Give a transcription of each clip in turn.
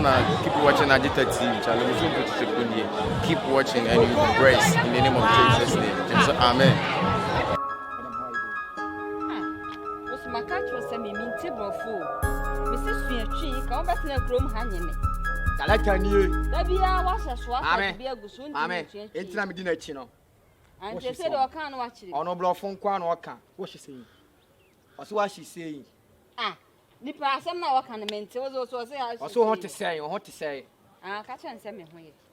Ghana, keep watching Agita TV channel. Keep watching and you will bless in the name of Jesus' name. So, amen. What's my catch was a mean table fool? Mrs. Tree, come back in a room hanging me. I like you. There be a wash a swap. Amen. Amen. It's not dinner chino. And she said, I can't watch it. On no blow phone quan or can. What's she saying? What's what she's saying? Ah, the person now can maintain also say, I also want to say, or what to say. Ah, catch and send me.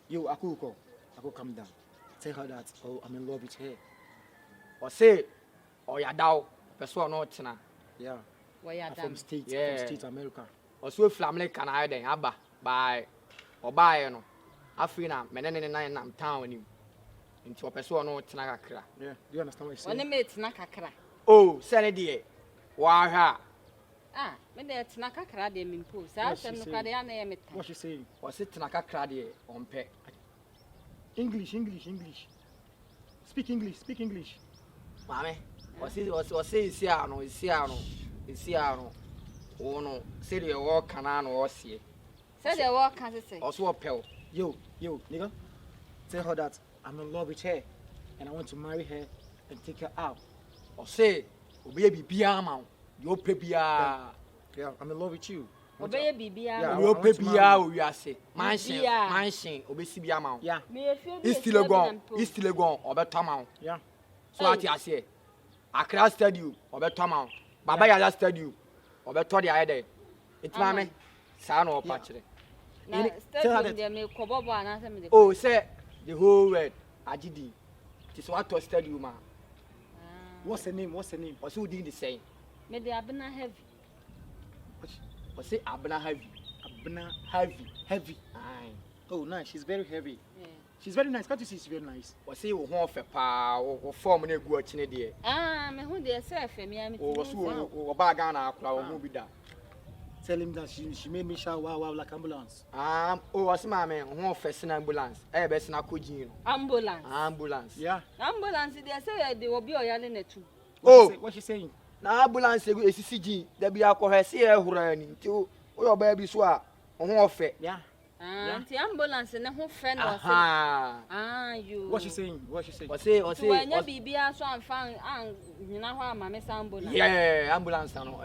You, Akoko, I will come down. Tell her that, oh, I'm in love with her. Or say, or ya dow, person or tina. Yeah. Where are from States, yeah. from States America. Or so family can I then, abba, buy or buy, you know. I feel now, men I'm town you. Into a person or tinakra. Yeah, do you understand what you're saying? When they made Nakakra. Oh, Sally dear. Why, Ah, when they're Nakakra, they mean post. I said, look at the name. What's she saying? Was it Nakakra on pet? English. Speak English. Mammy, was say, Siano, oh no, say the walk canan or see. Said they walk, can't say. Also a pill. Yo, nigga. Tell her that I'm in love with her and I want to marry her and take her out. Or say, baby, be a man. Your baby, yeah, I'm in love with you. Baby, your baby, we are say, mansion, obey be a man. Yeah, he's still a gone, or better man. Yeah, so I say, I can study you, or better man. Baba, I study you, or better the idea. It's mammy, son or patch. Oh, say the whole word, Ajidi. It's what to study you, man. What's the name? Or so did the same. Maybe Abna heavy. Or say Abna heavy. Heavy. Aye. Oh, nice. She's very heavy. Yeah. She's very nice. Can't you see she's very nice? Or say you want a pa or 4 minutes go to the Ah, me who they say for me. or so or bagana or movie that. Tell him that she made me shout wow like ambulance. Oh, what's my man? One first ambulance. Best na kujin. Ambulance. Yeah. Ambulance, they say they will be a yelling too. Oh, what's she saying? Na ambulance is CCG. There be alcohol here running to your baby swap on offer. Yeah. The ambulance and who friend was you. What's she saying? Or say, when you be so I'm found, you know how my miss ambulance. Yeah, ambulance and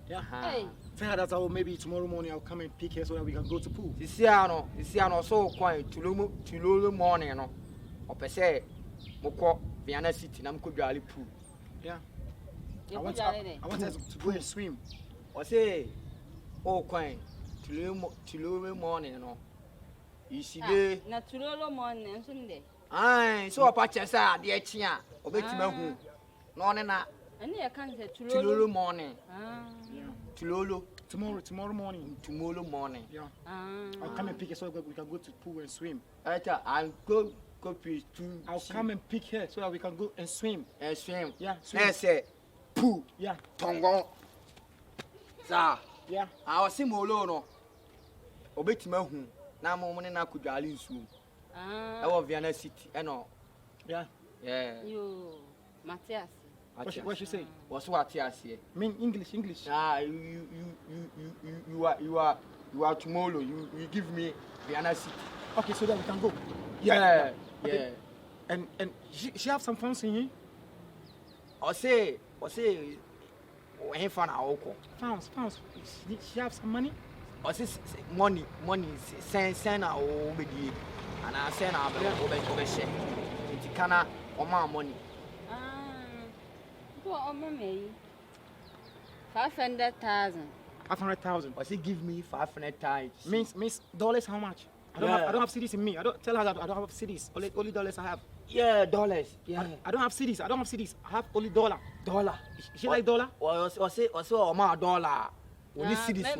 yeah. Hey. Tell her that maybe tomorrow morning I'll come and pick her so that we can go to pool. This year, so quiet to Lulu morning, no. Or per se, Moko, Vienna City, and could galley pool. Yeah. I want us to go and swim. Or say, oh, quiet to Lulu morning, no. You see, not to Lulu morning and Sunday. Aye, so a patch as I, dear Chia, or bet you no, and I can't say to Lulu morning. Yeah. Lulu. Tomorrow morning. Yeah. I'll come and pick her so that we can go to pool and swim. I'll go to. I'll come and pick her so that we can go and swim. And swim. Yeah. Swim. I say, pool. Yeah. Tongo. Sir. Yeah. I was him alone. Obey me who. Now morning I could jolly swim. I was Vienna City. I know. Yeah. You, Matthias. What she say? What's what you say? Mean English. Ah, you are tomorrow. You give me Vienna City. Okay, so that we can go. Yeah. Okay. Yeah. And she have some funds in here? Or say, when fun Akoko. Funds. She have some money? Or say money, send our over and I send our over share. It's kinda on my money. Oh, mommy. 500,000. 500,000. Or say give me 500,000. Means dollars how much? I don't have CDs in me. I don't tell her that I don't have CDs. Only dollars I have. Yeah, dollars. Yeah. I don't have CDs. I have only dollar. She like dollar? Or say my dollar. Only CDs.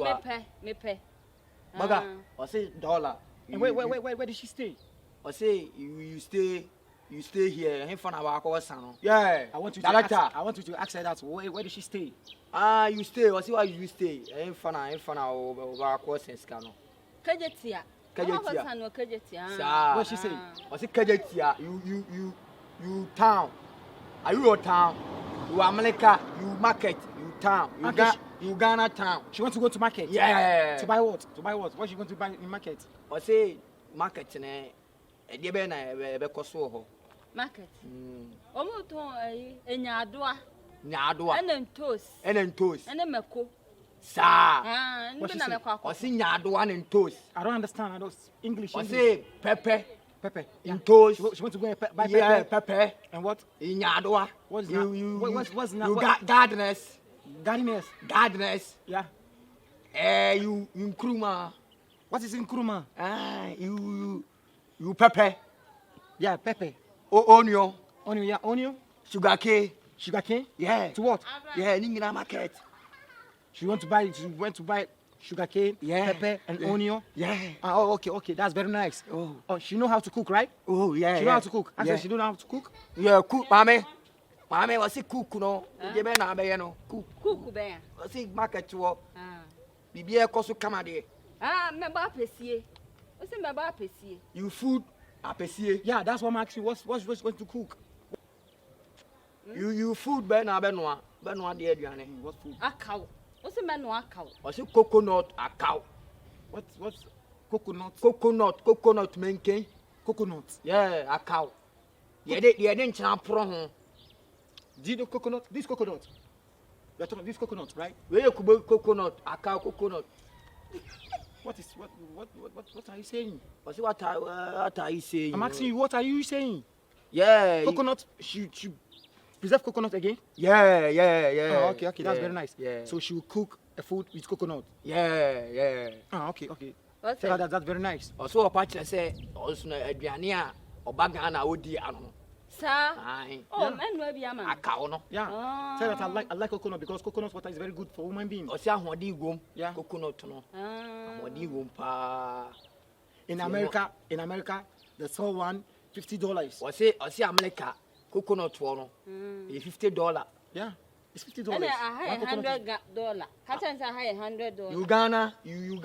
Me pay. Maga, or say dollar. And where did she stay? Or say you stay here. Him for our course, yeah. I want you to ask her that. Where did she stay? You stay. Or see why you stay. Him for our course in Scano. Kajetia. What she say? Or say Kajetia. You town. Are you your town? You America. You market. You town. Uganda town. She wants to go to market. Yeah. To buy what? To buy what? What she going to buy in market? I say market ne. Ede be na be koso ho. Market. Omo ton enyadoa. Nyadoa. Enen toast. Enen toast. Enen meko. Sa. Nbe na meko akọ. I say nyadoa and toast. I don't understand. I don't English. I say pepper. Pepper. In toast. She wants to go and buy pepper. Yeah, pepper. And what? In nyadoa. What's that? You What's that? You got gardeners. Gardeners. Yeah. You Nkrumah. What is Nkrumah? You pepper. Yeah, pepper. Onion. Onion, yeah, onion. Sugar cane. Sugar cane? Yeah. To what? Yeah, Ningina market. She went to buy sugar cane, yeah, pepper, and onion. Yeah. Oh, okay. That's very nice. Oh, she know how to cook, right? Oh, yeah. She know how to cook. I said she don't know how to cook. Yeah, cook, mommy. Mommy, what's it cook, no? You be na be no. Cook be. What's it market to? Bibi e koso kamade. Me ba pesie. What's me ba pesie? You food apesie. Yeah, that's what I'm asking. What's going to cook? You food be na be no de aduane. What food? Akaw. What's me no akaw? What's it coconut akaw? What's coconut? Coconut menken. Coconut. Yeah, akaw. Ye de nchina pro ho. Do you know coconut? This coconut. You're talking this coconut, right? Where you could coconut, akaw coconut. What are you saying? What are you saying? I'm asking you, what are you saying? Yeah. Coconut, she preserve coconut again? Yeah. Oh, okay, that's very nice. Yeah. So she will cook a food with coconut? Yeah. Okay. What's Tell her that's very nice. Also, a patch say, also a Diania or Bagana would be ano. Sir? Oh, man, where be a man? Akaw no. Yeah. Tell her I like coconut because coconut water is very good for human beings. Osia hodi gum. Yeah. Coconut no. Hodi gum pa. In America, they sell one $50. Osia America coconut no. $50. Yeah. It's $50. And I hire $100. Catch I hire $100. Uganda, you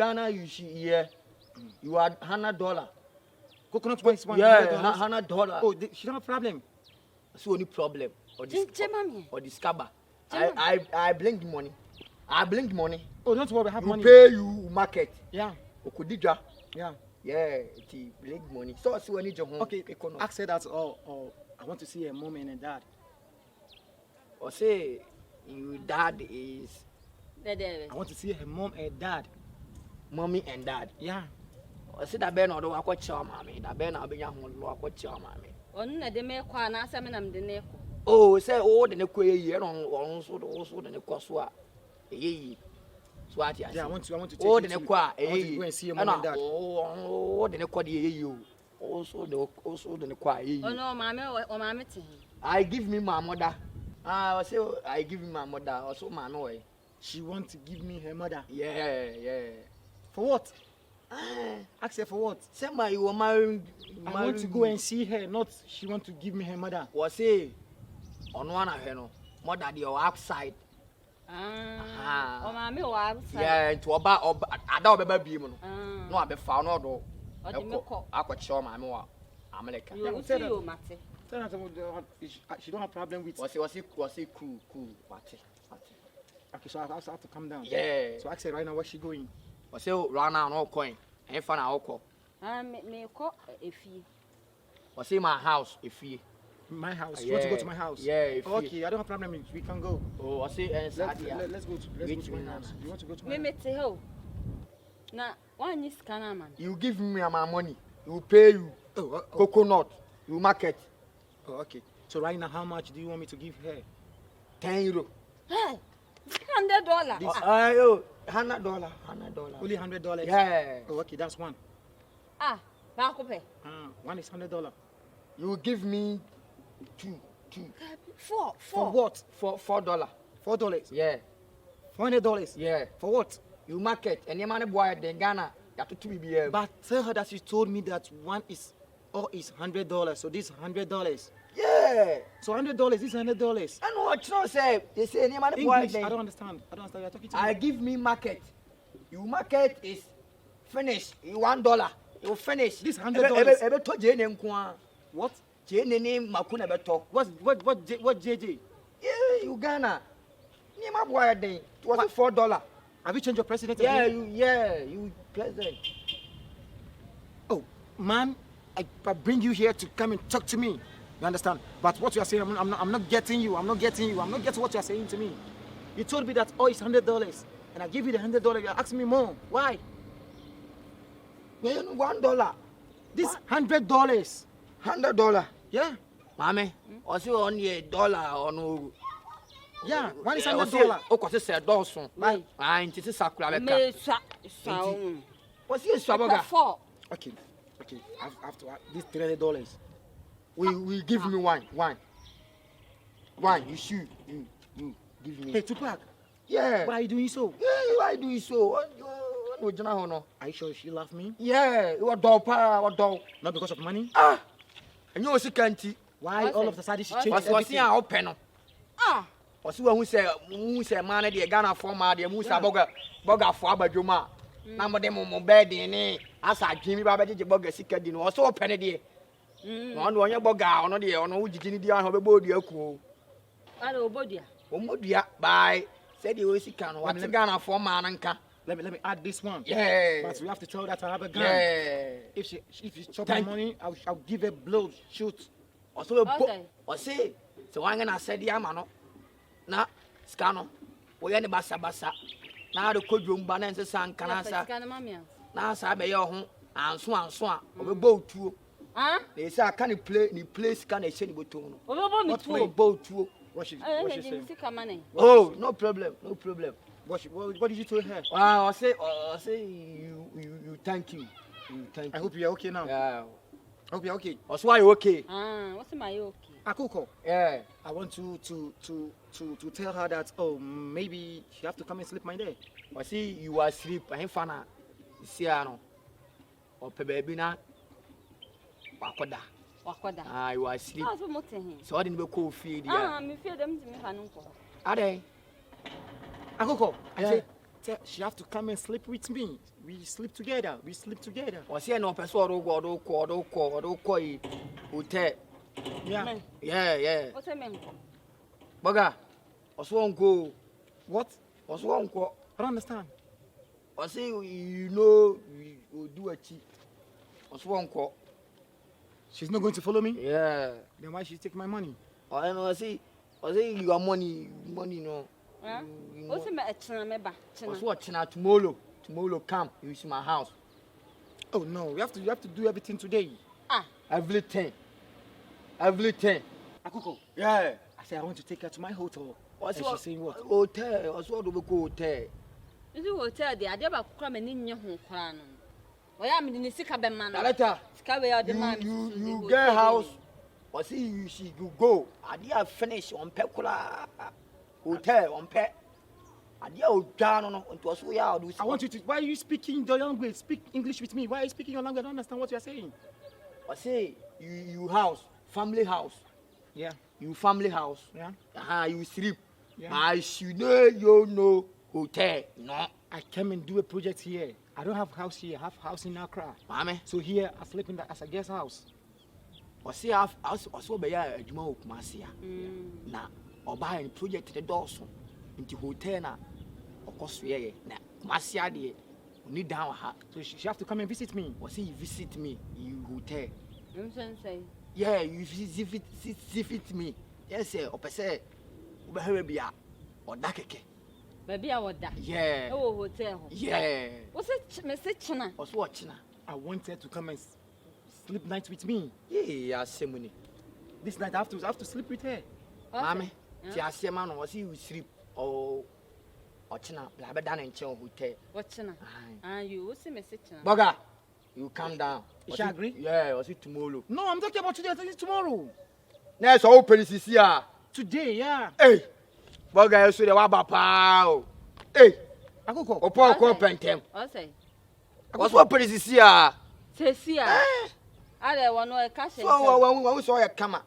you are $100. Coconut one is $100. Yeah, $100. Oh, she don't have problem. So any problem or this Mami. or this scabba. I blink the money. Oh, don't worry, I have you money. Pay you market. Yeah. Okudija. Yeah. Yeah, it blink money. So when you home. Okay. I said that. Oh, I want to see a mom and a dad. Or say your dad is. I want to see her mom and dad. Mommy and dad. Yeah. Or say that Ben or do I watch your mommy. That Ben I'll be young one. Watch your mommy. On the make one answer me am the neck. Oh, say the neck year on also the neck Koswa. Swat, yeah, I want to take oh, you the to go and see your mom and dad. Oh, the neck you. Also the neck. Oh no, mammy. I give me my mother. I say I give me my mother. Also my boy. She wants to give me her mother. Yeah. For what? Ask her for what? Somebody you were married. I want to go and see her, not she want to give me her mother. Was say on one of her no mother the outside. Oh, mammy, or outside. Yeah, to about I don't baby. No, I be found out. I could show my more America. You say you, Matty. Tell her she don't have problem with. Was it cool, Matty. Okay, so I have to come down. Yeah. So ask her right now where she going. Was say run out no coin. Ain't fun Akoko. Me call a fee. Was say my house if you. My house. You want to go to my house? Yeah. Okay, I don't have problem. We can go. Oh, I say let's go to my house. You want to go to my house? Me tell you. Now, one is man. You give me my money. You pay you. Coconut. You market. Oh, okay. So right now, how much do you want me to give her? €10. Hey, $100. $100. Only $100. Yeah. Oh, okay, that's one. One is $100. You give me two. Four. For what? For $4. $4. Yeah. $400. Yeah. For what? You market and your money boy in Ghana. You have to be here. But tell her that she told me that one is $100. So this $100. Yeah. So $100. This $100. I know what you say. They say any money boy. English. I don't understand. You're talking to me. I give me market. You market is finished. You $1. You finish. This $100. What? What JJ? Yeah, Uganda. Me my boy day. It was $4. Have you changed your president? Yeah, again? you president. Oh, man, I bring you here to come and talk to me. You understand? But what you are saying, I'm not getting you. I'm not getting what you are saying to me. You told me that it's $100, and I give you the $100. You are asking me more. Why? Well, $1. This $100. $100. Yeah. Mommy, also only $1 or no. Yeah. One is $100. Oh, cause it's a dozen. Why? Ain't it a sacra? Me sa. What's your saboga? 4. Okay. I have to this $300. We give me one. You shoot. You give me. Hey, Tupac. Yeah. Why are you doing so? Yeah, why do you so? Are you sure she love me? Yeah, what dog, what dog? Not because of money? Ah, and you also can't. Why all of a sudden she changed What's everything? here open? Ah. What's who say man the Ghana former the Musa boga for Abajuma. Number them on bed in as I Jimmy Babaji boga sicker din was so open there. One your boga on the on which you have a body. I know body. Omodia by said you was can what's a Ghana former anka. Let me add this one. Yeah. But we have to tell that I have a gun. Yeah. If she chop my money, I'll give her blow, shoot. Also or say so I'm gonna say the amano. Na scano. We any basa. Now the code room banana san canasa. Now sabe your home and swan. We boat too. Ah? They say I can't play ni place can a shady button. What play boat too. What she saying? Oh, no problem. What did you tell her? I say you thank you. I hope you are okay now. Yeah. I hope you are okay. That's why you okay. What's my okay? Akoko. Yeah. I want to tell her that maybe she have to come and sleep my day. I see you are asleep. I ain't fana. See ano. O pe baby na. Wakoda. You are asleep. So I didn't be cool feed. Me fear them to me hanunko. Are they? Akoko. Yeah. I said she have to come and sleep with me. We sleep together. O see no person do ko hotel. Yeah. What's a man? Boga. Oswonko. What? Oswonko. I don't understand. I say you know we will do a cheat. Oswonko. She's not going to follow me? Yeah. Then why she take my money? I know. I say you got money no. What's a china me ba? What's what china tomorrow? Tomorrow come. You see my house. Oh no, you have to do everything today. Everything. Akoko. Yeah. I said I want to take her to my hotel. What's and she's saying what? Hotel. What's what do we go hotel? Is it hotel there? I never come and in your home crown. Why am in the sick of a man? Later. You get house. Or see you go. I did finish on Pecula hotel on pet. I did down on to us. I want you to. Why are you speaking your language? Speak English with me. Why are you speaking your language? I don't understand what you are saying. I say you house, family house. Yeah. You family house. Yeah. You sleep. Yeah. I should know hotel. No. I came and do a project here. I don't have house here. I have house in Accra. Mame. So here I sleep in as a guest house. I see house also be a juma Kumasia. Na oba en project the doorso. Into hotel na okosue na Kumasia de need down her. So she have to come and visit me. Or see you visit me, you hotel. Yeah, you visit me. Yes, sir. Or say, Ubeherbia or Dakeke. Baby, I would die. Yeah. Oh, hotel. Yeah. What's it, Mr. China? What's watching? I wanted to come and sleep night with me. Yeah, Simony. This night I have to sleep with her. Mommy, see, man, or see you sleep or China, Blabadan and Chow hotel. What China? You will see Mr. China. Boga, you come down. Is she agree? Yeah, or see tomorrow. No, I'm talking about today. I think it's tomorrow. Next open is here. Today, yeah. Hey, Boga, you see the Wabapa. Hey, Akoko. or Paul Corpentem. I say, what's what police is here? Cecilia. I don't want no cash. So, when we saw a camera.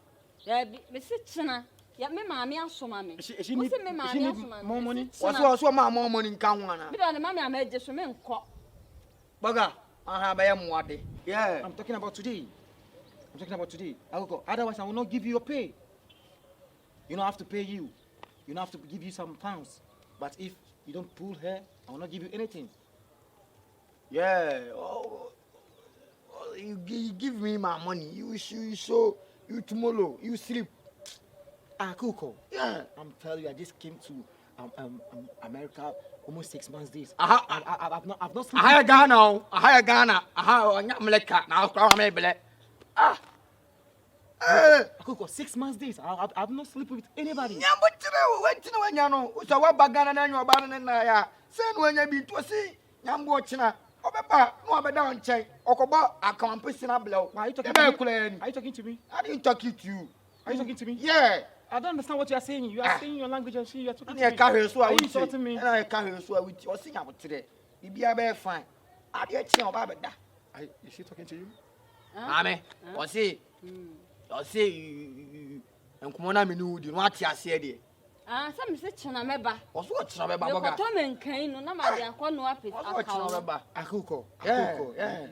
Yeah, Mr. China. Yeah, me mammy and so mammy. She need more money. What's what my more money in Kawana? But the mammy I made just remain caught. Boga, I have a mwade. Yeah. I'm talking about today. Akoko. Otherwise, I will not give you your pay. You don't have to pay you. you don't have to give you some pounds. But if you don't pull her, I will not give you anything. Yeah. Oh, you give me my money. You show you tomorrow. You sleep. Akoko. Yeah. I'm telling you, I just came to America almost 6 months days. I've not slept. I Ghana. I Ghana. I'm like now. I'm able. Ah. Akoko, 6 months days. I've not slept with anybody. Nyambo went to when you know. So what bagana na you abana na ya. Send when you be to see. Nyambo china. Obeba no abeda on check. Okobo akampesi na blow. Why are you talking to me? Are you talking to me? I didn't talk it to you. Are you talking to me? Yeah. I don't understand what you are saying. You are saying your language and you are talking to I me. carry so Are I you will insulting me? I carry so I will or sing about today. You be a fine. I did see about that. Is she talking to you? Ame, or say you and come on, me know you what you said there. Some say china meba. What's what you remember? You got Tom and Kain, no matter what no apis. What you remember? Akoko, Yeah, Akoko, yeah.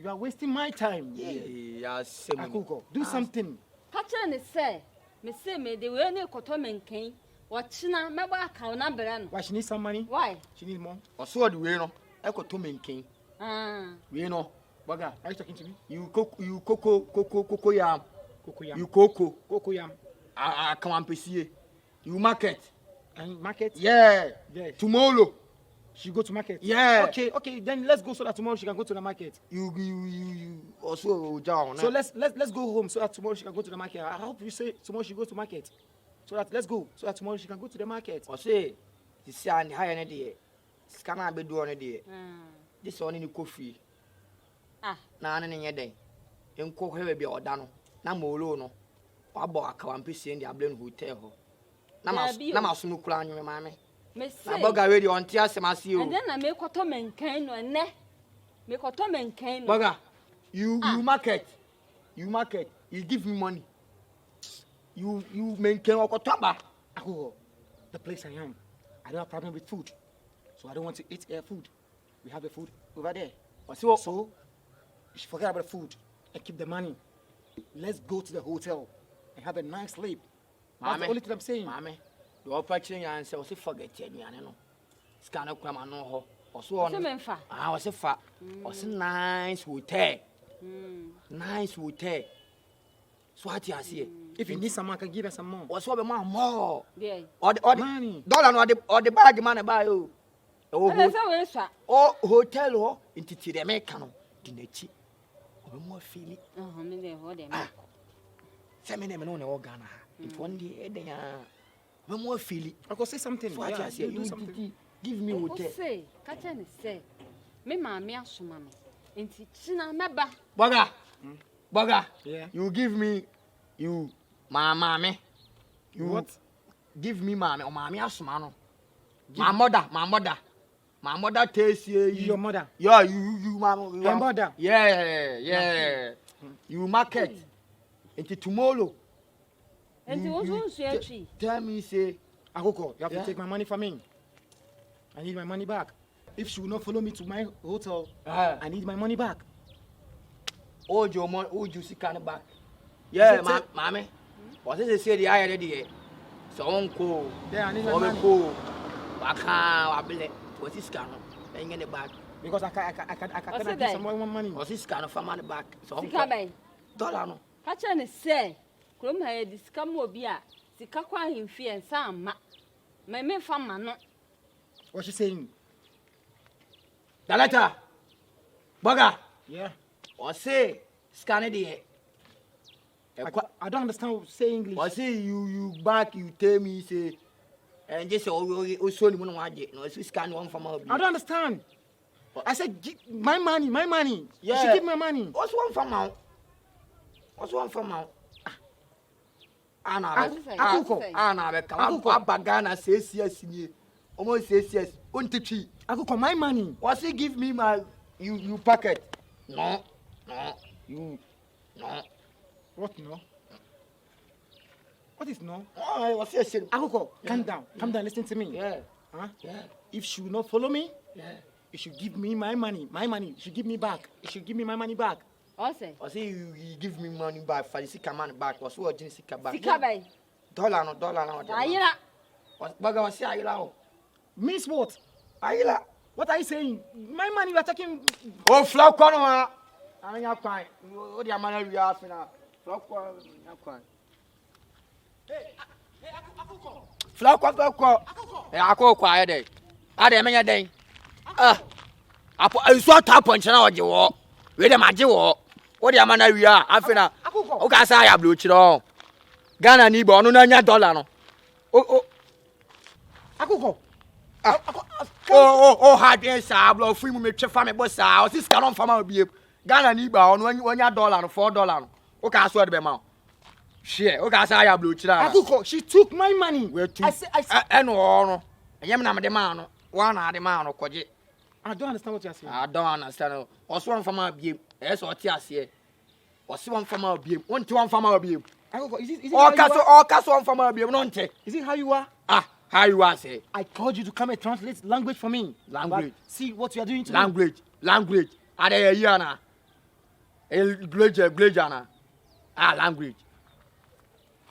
You are wasting my time. Yeah, Akoko, do something. Catcher and say, me say me the way no Tom and Kain. What china meba account number. Why she needs some money? Why? She needs more. Or so do we know. Echo to me king. We know. Baga, are you talking to me? You coco yam. Cocoyam. You coco. Cocoyam. I come and see you market. And market? Yeah. Yes. Tomorrow. She go to market? Yeah. Okay, then let's go so that tomorrow she can go to the market. You also down. So let's go home so that tomorrow she can go to the market. I hope you say tomorrow she goes to market. So that let's go so that tomorrow she can go to the market. Or say, you see, and high energy. Scanner be doing a day. This one in the coffee. Na any day. In cook heavy be or dano. Na molo no. Abo akawampisi in the Ablen hotel. Nama smoke clan, you mammy. Miss Boga ready on Tias Masio. And then I make a Tom and Kain or ne. Make a Tom and Kain. Boga, you market. You market. You give me money. You maintain Okotaba. Akoko, the place I am, I don't have problem with food. So I don't want to eat air food. We have the food over there. So you should forget about the food and keep the money. Let's go to the hotel and have a nice sleep. That's the only thing I'm saying. Mammy, the opportunity and say, forget it, no. Scanner come and know her. Or so on. I was a fat. Was a nice hotel. Nice hotel. So what you see? If you need some more, I can give us some more. What's what more? Yeah. Or the money. Dollar or the bag man buy you. Oh, hotel or into the American. Dinechi. Or more feeling. Some name on organa. If one day they are more feeling. I could say something. What I say, you something. Give me hotel. Say, catch and say, me mammy, mammy. Into China meba. Boga. Yeah. You give me, you, my mammy. You what? Give me mammy or mammy asmano. My mother. My mother tells you. Your mother? Yeah, you, mama. Your mother? Yeah. You market. Into tomorrow. And you tell me, say, Akoko, you have to take my money from me. I need my money back. If she will not follow me to my hotel, I need my money back. Hold your money, hold you see kind of back. Yeah, mommy. What is it say the eye already? So uncle. Yeah, I need my money. I can't. What's this kind of? Ain't get it back. Because I cannot give some more money. What's this kind of for money back? So $1 no. Catch and say, Crum had this come will be a Sikakwa in fear and some. My men from Mano. What's she saying? The letter. Boga. Yeah. Or say, scan it. I don't understand what say English. Or say you back, you tell me, say, and just also no one no, scan one from our. I don't understand. I said, my money. Yeah. You should give me money. What's one from now? Akoko, Bagana says yes, almost says yes. Untichi. Akoko, my money. What's he give me my you packet? No. You no. What no? What is no? Oh, what's he saying? Akoko, calm down. Listen to me. Yeah. Huh? Yeah. If she will not follow me, yeah, you should give me my money. My money. You should give me back. You should give me my money back. I say you give me money back for the sick man back. What's what Jessica back? Sika bay. $1 no. Baga was Ayla. Means what? Ayla. What are you saying? My money, you are taking. Oh, flower corner. I mean, I'm crying. What the man we are now? Flower corner. I'm crying. Hey, Akoko. Flower corner. Akoko quiet day. I didn't mean a day. I saw top punch now. You walk. Wait a minute, you walk. What the man we are? I feel now. Okay, say I blue chino. Ghana ni bo no na nya dollar no. Oh. Akoko. Hard yes, I blow free me chefa me boss. I was this canon farmer be Ghana ni ba on when ya dollar $4. Okay, I swear the be share. Okay, say I blue chino. Akoko, she took my money. Where to? I say. No. Yam na me the man no. One na the man no koje. I don't understand what you are saying. I don't understand. Also one farmer be yes or tia say. Or see one farmer be. One farmer be. Akoko, is it All cast one farmer be no nte. Is it how you are? How you are say? I told you to come and translate language for me. Language. But see what you are doing to me. Language. Are they here na? Language na. Language.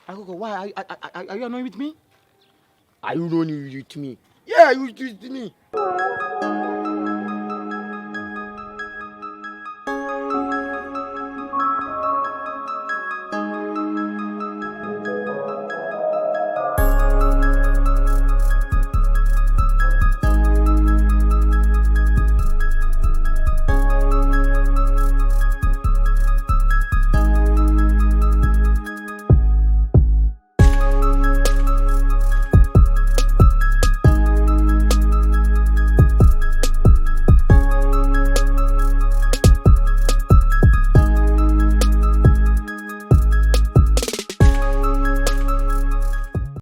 Akoko, why are you annoyed with me? Are you annoyed with me? Yeah, you with me.